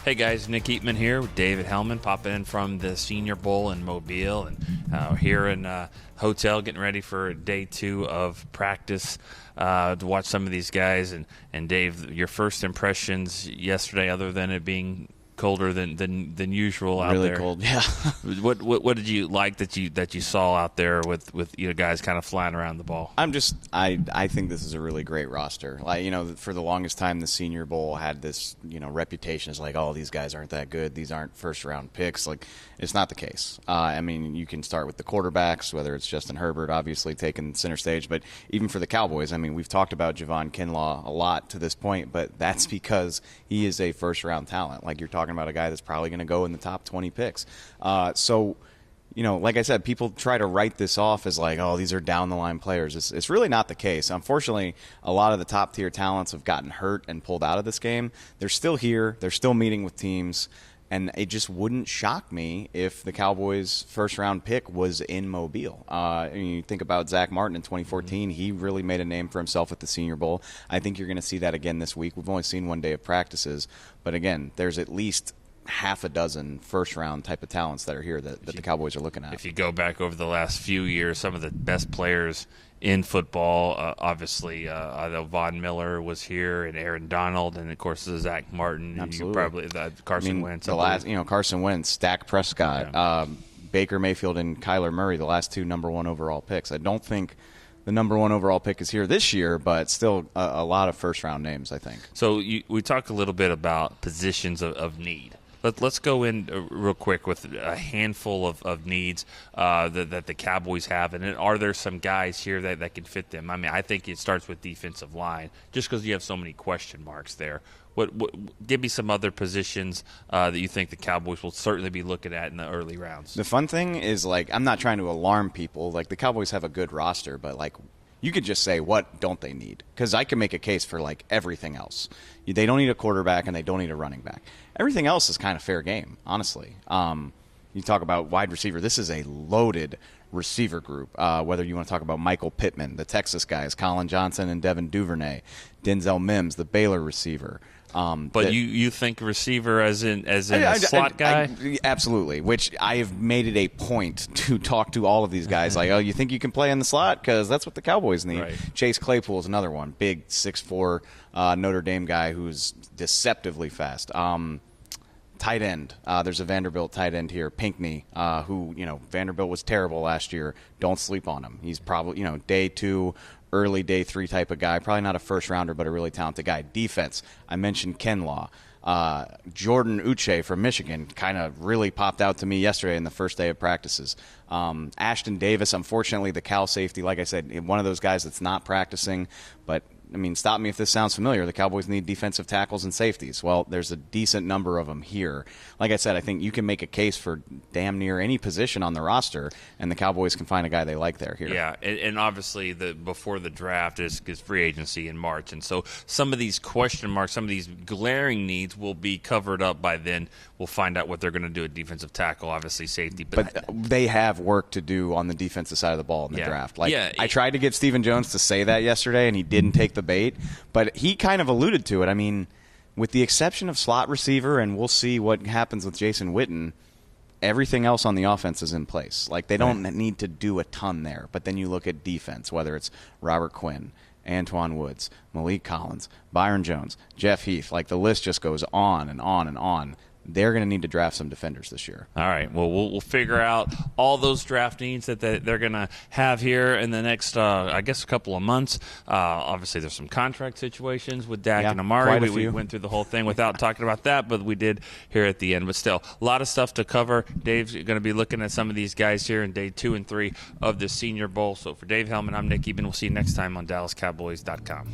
Hey guys, Nick Eatman here with David Hellman, popping in from the Senior Bowl in Mobile, and here in hotel getting ready for day 2 of practice to watch some of these guys. And Dave, your first impressions yesterday, other than it being colder than usual out really there. Really cold, yeah. What did you like that you saw out there with guys kind of flying around the ball? I think this is a really great roster. Like, for the longest time, the Senior Bowl had this, reputation as like, oh, these guys aren't that good. These aren't first round picks. Like, it's not the case. You can start with the quarterbacks, whether it's Justin Herbert, obviously taking center stage, but even for the Cowboys, we've talked about Javon Kinlaw a lot to this point, but that's because he is a first round talent. Like, you're talking about a guy that's probably going to go in the top 20 picks. Like I said, people try to write this off as like, oh, these are down-the-line players. It's really not the case. Unfortunately, a lot of the top-tier talents have gotten hurt and pulled out of this game. They're still here. They're still meeting with teams. And it just wouldn't shock me if the Cowboys' first-round pick was in Mobile. You think about Zach Martin in 2014. He really made a name for himself at the Senior Bowl. I think you're going to see that again this week. We've only seen one day of practices. But, again, there's at least half a dozen first-round type of talents that are here that the Cowboys are looking at. If you go back over the last few years, some of the best players in football, obviously, Von Miller was here, and Aaron Donald, and of course Zach Martin. Absolutely. And probably Carson Wentz. Carson Wentz, Dak Prescott, Baker Mayfield, and Kyler Murray, the last 2 number 1 overall picks. I don't think the number 1 overall pick is here this year, but still a lot of first-round names, I think. So we talked a little bit about positions of need. Let's go in real quick with a handful of needs that the Cowboys have. And are there some guys here that can fit them? I think it starts with defensive line, just because you have so many question marks there. Give me some other positions that you think the Cowboys will certainly be looking at in the early rounds. The fun thing is, I'm not trying to alarm people. The Cowboys have a good roster, but, you could just say, what don't they need? Because I can make a case for, everything else. They don't need a quarterback, and they don't need a running back. Everything else is kind of fair game, honestly. You talk about wide receiver. This is a loaded receiver group, whether you want to talk about Michael Pittman, the Texas guys, Colin Johnson and Devin Duvernay, Denzel Mims, the Baylor receiver. But you think receiver as in a slot guy? Absolutely, which I have made it a point to talk to all of these guys. Like, oh, you think you can play in the slot? Because that's what the Cowboys need. Right. Chase Claypool is another one, big 6'4" Notre Dame guy who's deceptively fast. Tight end. There's a Vanderbilt tight end here, Pinckney, who, Vanderbilt was terrible last year. Don't sleep on him. He's probably, day 2, early day 3 type of guy. Probably not a first-rounder, but a really talented guy. Defense. I mentioned Kinlaw. Jordan Uche from Michigan kind of really popped out to me yesterday in the first day of practices. Ashton Davis, unfortunately, the Cal safety, like I said, one of those guys that's not practicing, but stop me if this sounds familiar. The Cowboys need defensive tackles and safeties. Well, there's a decent number of them here. Like I said, I think you can make a case for damn near any position on the roster, and the Cowboys can find a guy they like there here. Yeah, and obviously before the draft is free agency in March, and so some of these question marks, some of these glaring needs will be covered up by then. We'll find out what they're going to do at defensive tackle, obviously safety. But they have work to do on the defensive side of the ball in the draft. I tried to get Stephen Jones to say that yesterday, and he didn't take the bait, but he kind of alluded to it. With the exception of slot receiver, and we'll see what happens with Jason Witten, everything else on the offense is in place. They don't need to do a ton there. But then you look at defense, whether it's Robert Quinn, Antoine Woods, Malik Collins, Byron Jones, Jeff Heath. The list just goes on and on and on. They're going to need to draft some defenders this year. All right. Well, we'll figure out all those draft needs that they're going to have here in the next, a couple of months. Obviously, there's some contract situations with Dak and Amari. We went through the whole thing without talking about that, but we did here at the end. But still, a lot of stuff to cover. Dave's going to be looking at some of these guys here in day 2 and 3 of the Senior Bowl. So for Dave Hellman, I'm Nick Eben. We'll see you next time on DallasCowboys.com.